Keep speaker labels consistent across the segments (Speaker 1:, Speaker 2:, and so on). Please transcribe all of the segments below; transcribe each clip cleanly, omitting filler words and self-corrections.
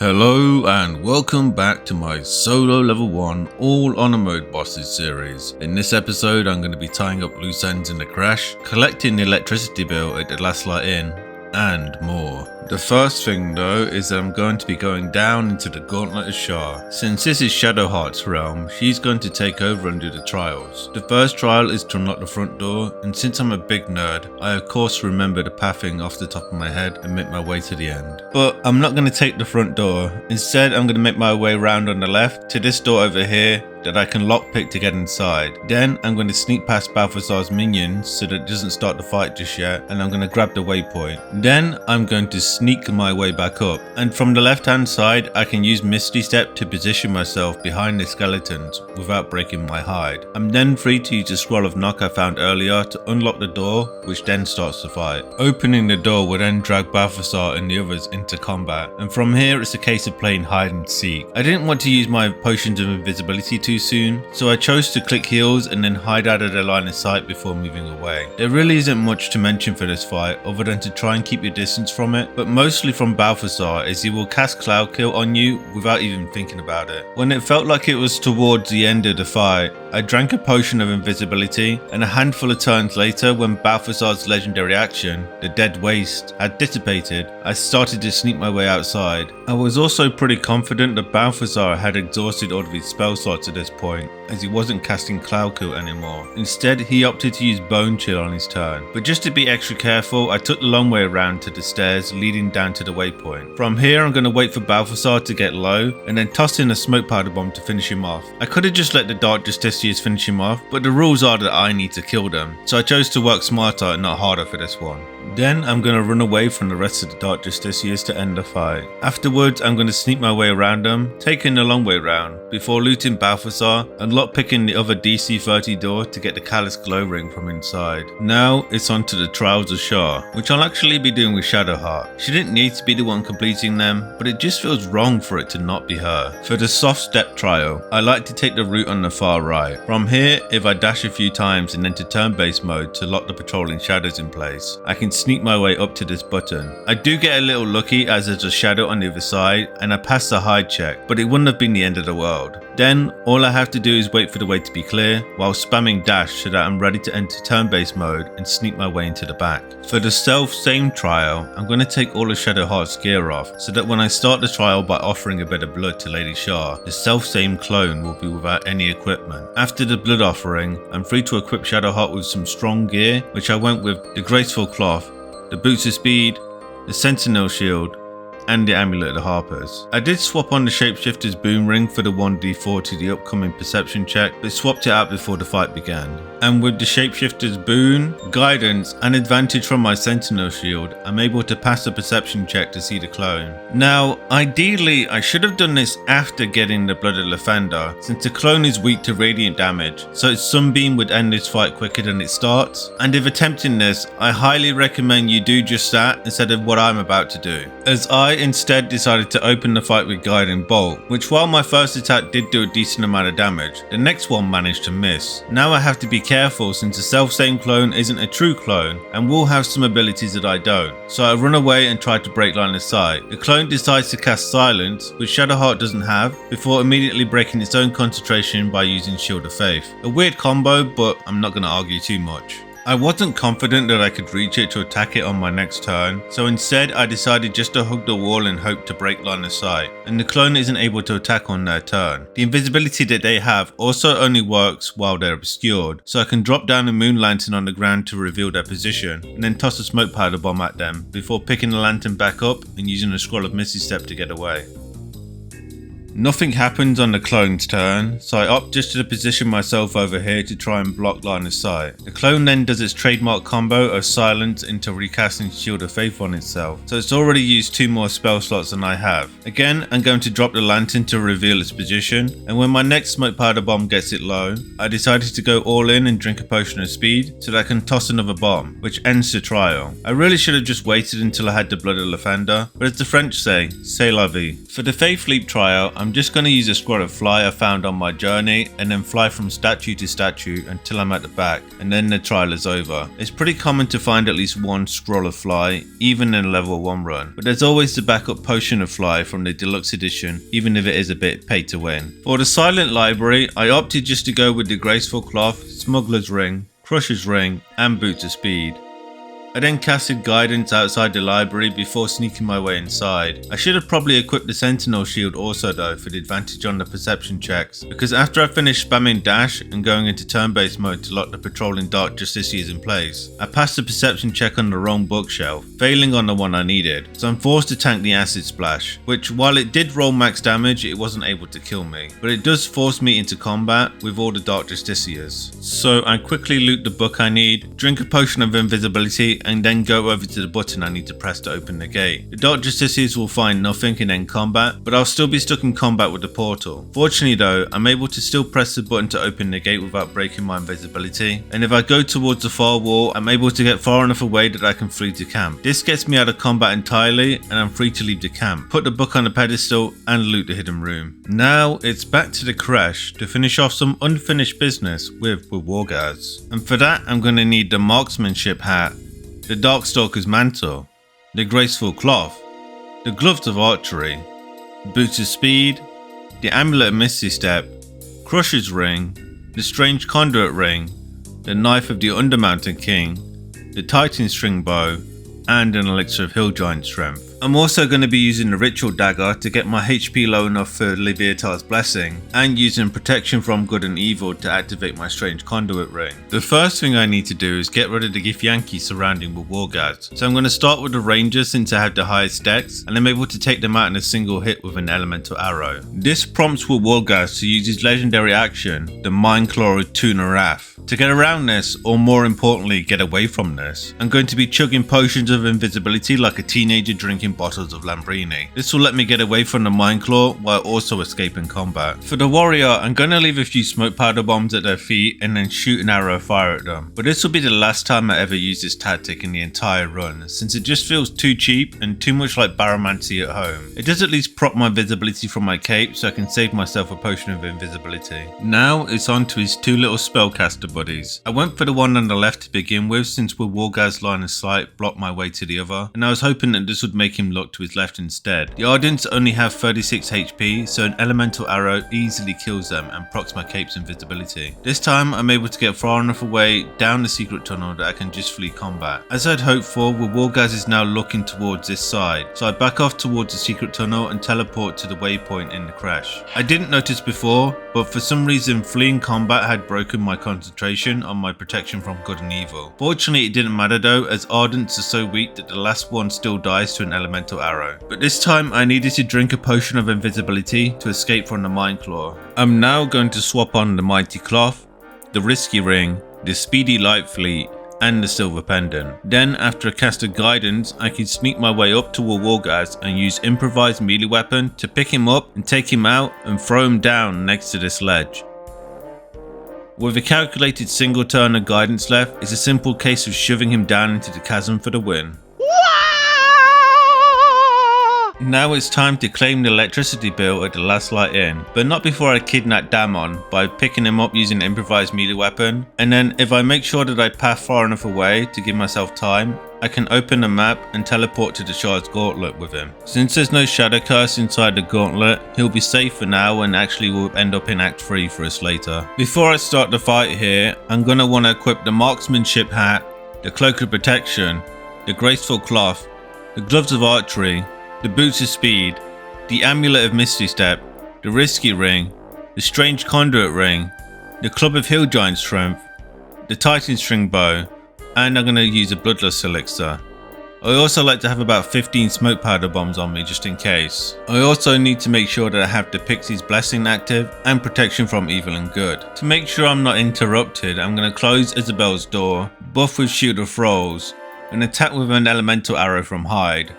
Speaker 1: Hello and welcome back to my solo level 1 all honor mode bosses series. In this episode I'm going to be tying up loose ends in the crash, collecting the electricity bill at the Last Light Inn, and more. The first thing though is that I'm going to be going down into the Gauntlet of Shar. Since this is Shadowheart's realm, she's going to take over and do the trials. The first trial is to unlock the front door, and since I'm a big nerd, I of course remember the pathing off the top of my head and make my way to the end. But I'm not going to take the front door. Instead I'm going to make my way around on the left to this door over here that I can lockpick to get inside. Then I'm going to sneak past Balthazar's minions so that it doesn't start the fight just yet, and I'm going to grab the waypoint. Then I'm going to sneak my way back up, and from the left hand side I can use Misty Step to position myself behind the skeletons without breaking my hide. I'm then free to use the Scroll of Knock I found earlier to unlock the door, which then starts the fight. Opening the door will then drag Balthazar and the others into combat, and from here it's a case of playing hide and seek. I didn't want to use my potions of invisibility too soon, so I chose to click heals and then hide out of their line of sight before moving away. There really isn't much to mention for this fight other than to try and keep your distance from it, but mostly from Balthazar, as he will cast Cloud Kill on you without even thinking about it. When it felt like it was towards the end of the fight, I drank a potion of invisibility, and a handful of turns later, when Balthazar's legendary action, the Dead Waste, had dissipated, I started to sneak my way outside. I was also pretty confident that Balthazar had exhausted all of his spell slots at this point, as he wasn't casting Cloud Kill anymore. Instead, he opted to use Bone Chill on his turn. But just to be extra careful, I took the long way around to the stairs leading down to the waypoint. From here, I'm going to wait for Balthazar to get low, and then toss in a smoke powder bomb to finish him off. I could have just let the Dark Justiciars finish him off, but the rules are that I need to kill them, so I chose to work smarter and not harder for this one. Then I'm going to run away from the rest of the Dark Justiciars to end the fight. Afterwards, I'm going to sneak my way around them, taking the long way round, before looting Balthazar and lockpicking the other DC 30 door to get the Callous Glow Ring from inside. Now it's on to the Trials of Shar, which I'll actually be doing with Shadowheart. She didn't need to be the one completing them, but it just feels wrong for it to not be her. For the soft step trial, I like to take the route on the far right. From here, if I dash a few times and enter turn-based mode to lock the patrolling shadows in place, I can sneak my way up to this button. I do get a little lucky as there's a shadow on the other side and I pass the hide check, but it wouldn't have been the end of the world. Then all I have to do is wait for the way to be clear while spamming dash so that I'm ready to enter turn-based mode and sneak my way into the back. For the self-same trial, I'm going to take all of Shadowheart's gear off so that when I start the trial by offering a bit of blood to Lady Shar, the self-same clone will be without any equipment. After the blood offering, I'm free to equip Shadowheart with some strong gear, which I went with the Graceful Cloth, the Boots of Speed, the Sentinel Shield, and the Amulet of the Harpers. I did swap on the Shapeshifter's Boom Ring for the 1d4 to the upcoming Perception check, but swapped it out before the fight began. And with the Shapeshifter's Boon, Guidance, and advantage from my Sentinel Shield, I'm able to pass the Perception check to see the clone. Now, ideally, I should have done this after getting the Blood of Lathander, since the clone is weak to radiant damage, so its Sunbeam would end this fight quicker than it starts. And if attempting this, I highly recommend you do just that instead of what I'm about to do, as I instead decided to open the fight with Guiding Bolt, which while my first attack did do a decent amount of damage, the next one managed to miss. Now I have to be careful since the self-same clone isn't a true clone and will have some abilities that I don't, so I run away and try to break line of sight. The clone decides to cast Silence, which Shadowheart doesn't have, before immediately breaking its own concentration by using Shield of Faith. A weird combo, but I'm not going to argue too much. I wasn't confident that I could reach it to attack it on my next turn, so instead I decided just to hug the wall and hope to break line of sight, and the clone isn't able to attack on their turn. The invisibility that they have also only works while they're obscured, so I can drop down a moon lantern on the ground to reveal their position, and then toss a smoke powder bomb at them, before picking the lantern back up and using a Scroll of Misty Step to get away. Nothing happens on the clone's turn, so I opt just to position myself over here to try and block line of sight. The clone then does its trademark combo of silence into recasting Shield of Faith on itself, so it's already used 2 more spell slots than I have. Again, I'm going to drop the lantern to reveal its position, and when my next smoke powder bomb gets it low, I decided to go all in and drink a potion of speed so that I can toss another bomb, which ends the trial. I really should have just waited until I had the Blood of Lathander, but as the French say, c'est la vie. For the Faith Leap trial, I'm I'm just going to use a scroll of fly I found on my journey and then fly from statue to statue until I'm at the back, and then the trial is over. It's pretty common to find at least one scroll of fly, even in a level 1 run, but there's always the backup potion of fly from the deluxe edition, even if it is a bit pay to win. For the silent library, I opted just to go with the graceful cloth, smuggler's ring, crusher's ring and boots of speed. I then casted guidance outside the library before sneaking my way inside. I should have probably equipped the sentinel shield also though for the advantage on the perception checks, because after I finished spamming dash and going into turn-based mode to lock the patrolling Dark Justiciars in place, I passed the perception check on the wrong bookshelf, failing on the one I needed, so I'm forced to tank the acid splash, which while it did roll max damage it wasn't able to kill me, but it does force me into combat with all the Dark Justiciars. So I quickly loot the book I need, drink a potion of invisibility and then go over to the button I need to press to open the gate. The Dark Justiciars will find nothing in end combat, but I'll still be stuck in combat with the portal. Fortunately though, I'm able to still press the button to open the gate without breaking my invisibility, and if I go towards the far wall, I'm able to get far enough away that I can flee to camp. This gets me out of combat entirely and I'm free to leave the camp, put the book on the pedestal and loot the hidden room. Now it's back to the creche to finish off some unfinished business with Wargaz, and for that I'm going to need the marksmanship hat, the Darkstalker's mantle, the graceful cloth, the gloves of archery, boots of speed, the amulet of misty step, crusher's ring, the strange conduit ring, the knife of the Undermountain King, the Titan string bow, and an elixir of hill giant strength. I'm also going to be using the ritual dagger to get my HP low enough for Leviatar's blessing, and using protection from good and evil to activate my strange conduit ring. The first thing I need to do is get rid of the Githyanki surrounding Wargaz, so I'm going to start with the rangers since I have the highest dex and I'm able to take them out in a single hit with an elemental arrow. This prompts Wargaz to use his legendary action, the Mind Claw of Tuna Wrath. To get around this, or more importantly get away from this, I'm going to be chugging potions of invisibility like a teenager drinking bottles of Lambrini. This will let me get away from the Mind Claw while also escaping combat. For the warrior, I'm going to leave a few smoke powder bombs at their feet and then shoot an arrow of fire at them. But this will be the last time I ever use this tactic in the entire run, since it just feels too cheap and too much like Baromancy at home. It does at least prop my visibility from my cape so I can save myself a potion of invisibility. Now it's on to his two little spellcaster buddies. I went for the one on the left to begin with since Wargaz's line of sight blocked my way to the other, and I was hoping that this would make him look to his left instead. The Ardents only have 36 HP, so an elemental arrow easily kills them and procs my cape's invisibility. This time I'm able to get far enough away down the secret tunnel that I can just flee combat. As I'd hoped for, Wargaz is now looking towards this side, so I back off towards the secret tunnel and teleport to the waypoint in the creche. I didn't notice before, but for some reason fleeing combat had broken my concentration on my protection from good and evil. Fortunately it didn't matter though, as Ardents are so weak that the last one still dies to an elemental arrow. But this time I needed to drink a potion of invisibility to escape from the Mind Claw. I'm now going to swap on the Mighty Cloth, the Risky Ring, the Speedy Light Fleet, and the Silver Pendant. Then after a cast of guidance, I can sneak my way up to Wargaz and use improvised melee weapon to pick him up and take him out and throw him down next to this ledge. With a calculated single turn of guidance left, it's a simple case of shoving him down into the chasm for the win. Now it's time to claim the electricity bill at the Last Light Inn, but not before I kidnap Damon by picking him up using an improvised melee weapon, and then if I make sure that I path far enough away to give myself time, I can open the map and teleport to the Shard's Gauntlet with him. Since there's no Shadow Curse inside the Gauntlet, he'll be safe for now and actually will end up in Act 3 for us later. Before I start the fight here, I'm gonna want to equip the Marksmanship hat, the Cloak of Protection, the Graceful Cloth, the Gloves of Archery, the Boots of Speed, the Amulet of Misty Step, the Risky Ring, the Strange Conduit Ring, the Club of Hill Giant Strength, the Titan String Bow, and I'm going to use a Bloodlust Elixir. I also like to have about 15 smoke powder bombs on me just in case. I also need to make sure that I have the Pixie's Blessing active and protection from evil and good. To make sure I'm not interrupted, I'm going to close Isabel's door, buff with Shield of Thralls, and attack with an elemental arrow from Hyde.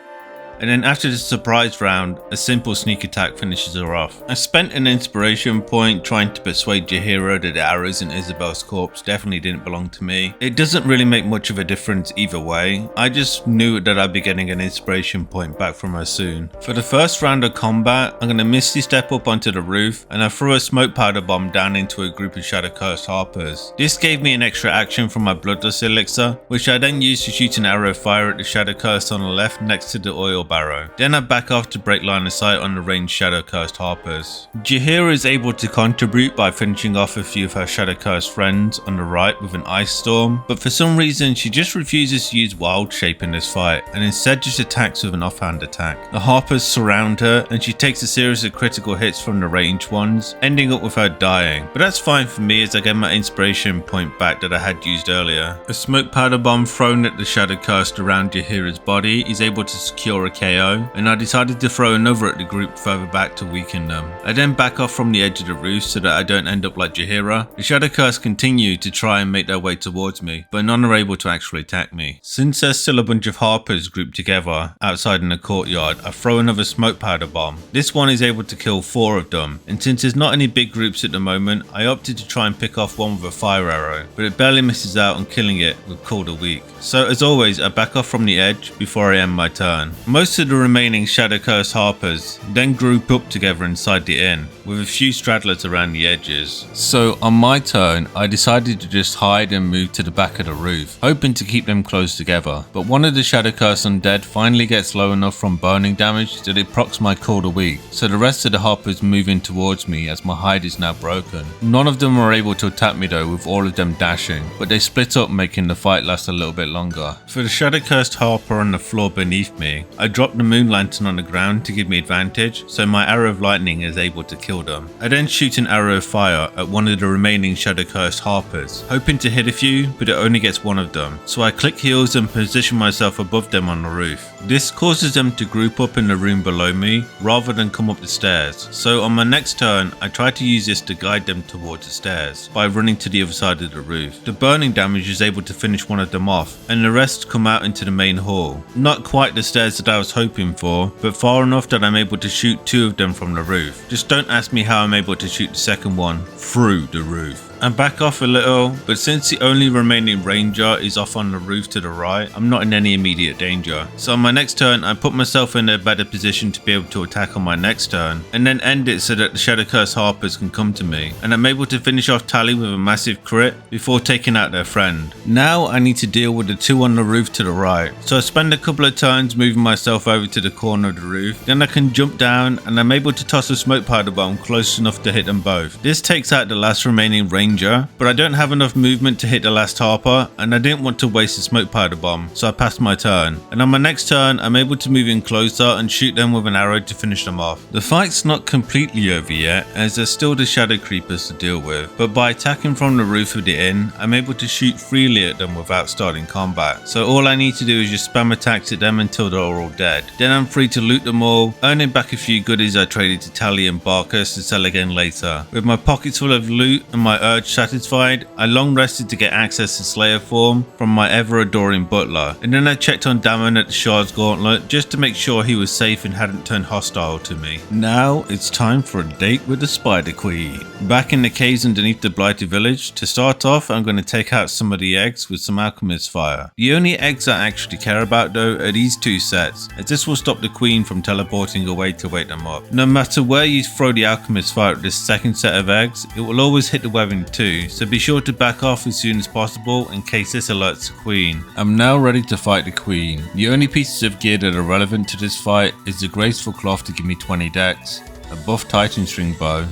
Speaker 1: and then after the surprise round, a simple sneak attack finishes her off. I spent an inspiration point trying to persuade Jaheira that the arrows in Isabel's corpse definitely didn't belong to me. It doesn't really make much of a difference either way, I just knew that I'd be getting an inspiration point back from her soon. For the first round of combat, I'm going to misty step up onto the roof and I throw a smoke powder bomb down into a group of Shadow Cursed Harpers. This gave me an extra action from my Bloodlust elixir, which I then used to shoot an arrow of fire at the Shadow Cursed on the left next to the oil barrow. Then I back off to break line of sight on the ranged Shadow Cursed Harpers. Jaheira is able to contribute by finishing off a few of her Shadow Cursed friends on the right with an Ice Storm, but for some reason she just refuses to use Wild Shape in this fight and instead just attacks with an offhand attack. The Harpers surround her and she takes a series of critical hits from the ranged ones, ending up with her dying, but that's fine for me as I get my inspiration point back that I had used earlier. A smoke powder bomb thrown at the Shadow Cursed around Jaheira's body is able to secure a KO, and I decided to throw another at the group further back to weaken them. I then back off from the edge of the roof so that I don't end up like Jaheira. The Shadow Cursed continue to try and make their way towards me, but none are able to actually attack me. Since there's still a bunch of Harpers grouped together outside in the courtyard, I throw another smoke powder bomb. This one is able to kill 4 of them, and since there's not any big groups at the moment, I opted to try and pick off one with a fire arrow, but it barely misses out on killing it with Call the Weak. So as always, I back off from the edge before I end my turn. Most of the remaining Shadow Cursed Harpers then group up together inside the inn, with a few stragglers around the edges. So on my turn, I decided to just hide and move to the back of the roof, hoping to keep them close together. But one of the Shadow Cursed undead finally gets low enough from burning damage that it procs my Call the Weak, so the rest of the Harpers move in towards me as my hide is now broken. None of them were able to attack me though, with all of them dashing, but they split up, making the fight last a little bit longer. For the Shadow Cursed Harper on the floor beneath me, I dropped the Moon Lantern on the ground to give me advantage, so my arrow of lightning is able to kill them. I then shoot an arrow of fire at one of the remaining Shadow Cursed Harpers, hoping to hit a few, but it only gets one of them. So I click heels and position myself above them on the roof. This causes them to group up in the room below me rather than come up the stairs. So on my next turn, I try to use this to guide them towards the stairs by running to the other side of the roof. The burning damage is able to finish one of them off, and the rest come out into the main hall. Not quite the stairs that I was hoping for, but far enough that I'm able to shoot 2 of them from the roof. Just don't ask me how I'm able to shoot the second one through the roof. I back off a little, but since the only remaining ranger is off on the roof to the right, I'm not in any immediate danger. So on my next turn, I put myself in a better position to be able to attack on my next turn, and then end it so that the Shadow Cursed Harpers can come to me, and I'm able to finish off Tally with a massive crit before taking out their friend. Now I need to deal with the 2 on the roof to the right, so I spend a couple of turns moving myself over to the corner of the roof, then I can jump down and I'm able to toss a smoke powder bomb close enough to hit them both. This takes out the last remaining ranger, but I don't have enough movement to hit the last Harper, and I didn't want to waste a smoke powder bomb, so I passed my turn. And on my next turn, I'm able to move in closer and shoot them with an arrow to finish them off. The fight's not completely over yet, as there's still the Shadow Creepers to deal with, but by attacking from the roof of the inn, I'm able to shoot freely at them without starting combat. So all I need to do is just spam attacks at them until they're all dead. Then I'm free to loot them all, earning back a few goodies I traded to Tally and Barkus to sell again later. With my pockets full of loot and my urge satisfied, I long rested to get access to Slayer form from my ever adoring butler, and then I checked on Damon at the Shard's Gauntlet just to make sure he was safe and hadn't turned hostile to me. Now it's time for a date with the Spider Queen. Back in the caves underneath the Blighted Village, to start off I'm going to take out some of the eggs with some Alchemist Fire. The only eggs I actually care about though are these 2 sets, as this will stop the Queen from teleporting away to wake them up. No matter where you throw the Alchemist Fire at this second set of eggs, it will always hit the webbing too, so be sure to back off as soon as possible in case this alerts the Queen. I'm now ready to fight the Queen. The only pieces of gear that are relevant to this fight is the Graceful Cloth to give me 20 dex, a buff Titan String Bow,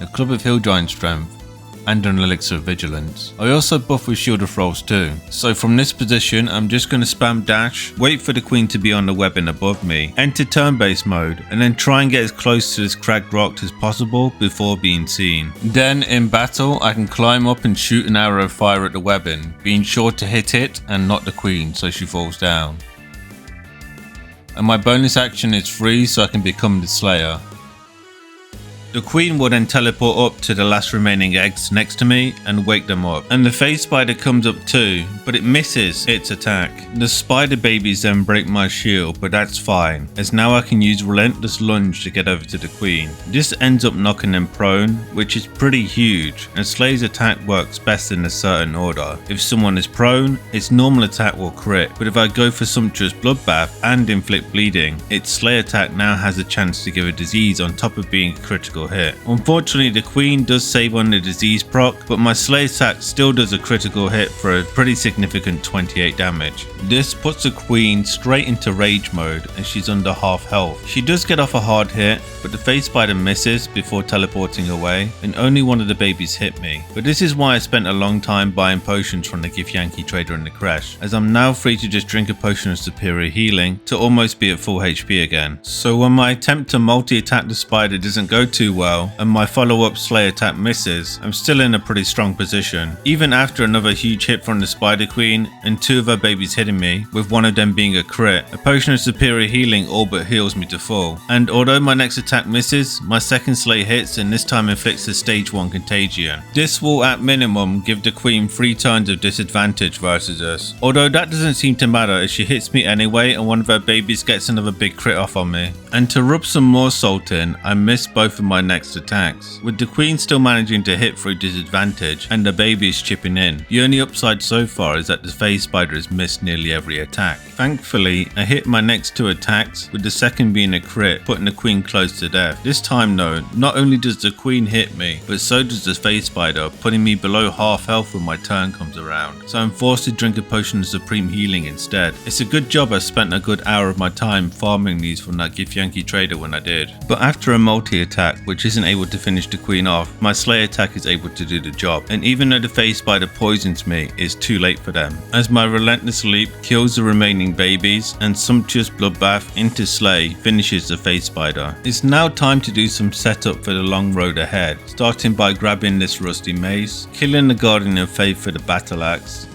Speaker 1: a Club of Hill Giant Strength, and an Elixir of Vigilance. I also buff with Shield of Frost too. So from this position, I'm just going to spam dash, wait for the Queen to be on the webbing above me, enter turn-based mode, and then try and get as close to this cracked rock as possible before being seen. Then in battle, I can climb up and shoot an arrow of fire at the webbing, being sure to hit it and not the Queen so she falls down. And my bonus action is free, so I can become the Slayer. The queen will then teleport up to the last remaining eggs next to me and wake them up. And the phase spider comes up too, but it misses its attack. The spider babies then break my shield, but that's fine, as now I can use Relentless Lunge to get over to the queen. This ends up knocking them prone, which is pretty huge, and Slay's attack works best in a certain order. If someone is prone, its normal attack will crit, but if I go for Sumptuous Bloodbath and inflict bleeding, its Slay attack now has a chance to give a disease on top of being a critical hit. Unfortunately, the queen does save on the disease proc, but my Slay attack still does a critical hit for a pretty significant 28 damage. This puts the queen straight into rage mode and she's under half health. She does get off a hard hit, but the phase spider misses before teleporting away and only one of the babies hit me. But this is why I spent a long time buying potions from the Githyanki trader in the crash, as I'm now free to just drink a potion of superior healing to almost be at full HP again. So when my attempt to multi-attack the spider doesn't go too well and my follow-up Slay attack misses, I'm still in a pretty strong position. Even after another huge hit from the spider queen and two of her babies hitting me, with one of them being a crit, a potion of superior healing all but heals me to full. And although my next attack misses, my second Slay hits and this time inflicts a stage 1 contagion. This will at minimum give the queen 3 turns of disadvantage versus us. Although that doesn't seem to matter as she hits me anyway and one of her babies gets another big crit off on me. And to rub some more salt in, I missed both of my next attacks, with the queen still managing to hit through disadvantage and the babies chipping in. The only upside so far is that the phase spider has missed nearly every attack. Thankfully, I hit my next 2 attacks, with the second being a crit, putting the queen close to death. This time though, not only does the queen hit me, but so does the phase spider, putting me below half health when my turn comes around. So I'm forced to drink a potion of supreme healing instead. It's a good job I spent a good hour of my time farming these from that Githyanki trader when I did. But after a multi-attack, which isn't able to finish the queen off, my Slay attack is able to do the job. And even though the phase spider poisons me, it's too late for them, as my Relentless Leap kills the remaining babies and Sumptuous Bloodbath into Slay finishes the phase spider. It's now time to do some setup for the long road ahead, starting by grabbing this rusty mace, killing the Guardian of Faith for the battle axe,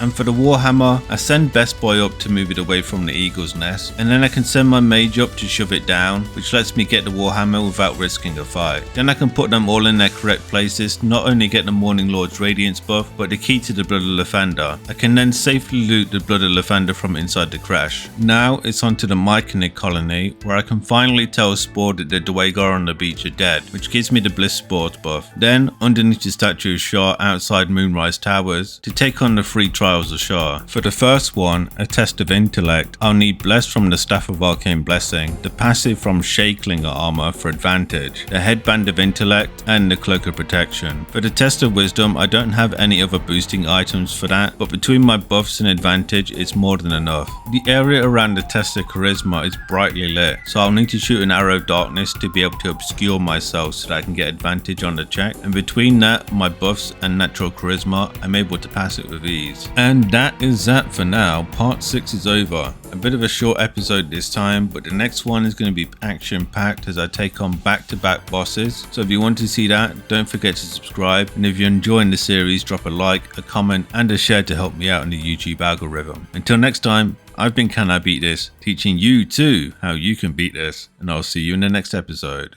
Speaker 1: and for the Warhammer, I send Best Boy up to move it away from the Eagle's Nest, and then I can send my mage up to shove it down, which lets me get the Warhammer without risking a fight. Then I can put them all in their correct places, not only get the Morning Lord's Radiance buff, but the key to the Blood of Lathander. I can then safely loot the Blood of Lathander from inside the crash. Now it's onto the Myconid colony, where I can finally tell Spore that the Dwagar on the beach are dead, which gives me the Bliss Spores buff. Then, underneath the statue of Shar outside Moonrise Towers, to take on the 3 trials of Shar. For the first one, a test of intellect, I'll need Bless from the Staff of Arcane Blessing, the passive from Shakeling armor for advantage, the Headband of Intellect, and the Cloak of Protection. For the test of Wisdom, I don't have any other boosting items for that, but between my buffs and advantage, it's more than enough. The area around the test of Charisma is brightly lit, so I'll need to shoot an arrow of darkness to be able to obscure myself so that I can get advantage on the check, and between that, my buffs and natural charisma, I'm able to pass it with ease. And that is that for now. Part 6 is over. A bit of a short episode this time, but the next one is going to be action packed as I take on back-to-back bosses. So if you want to see that, don't forget to subscribe, and if you're enjoying the series, drop a like, a comment and a share to help me out in the YouTube algorithm. Until next time, I've been Can I Beat This, teaching you too how you can beat this, and I'll see you in the next episode.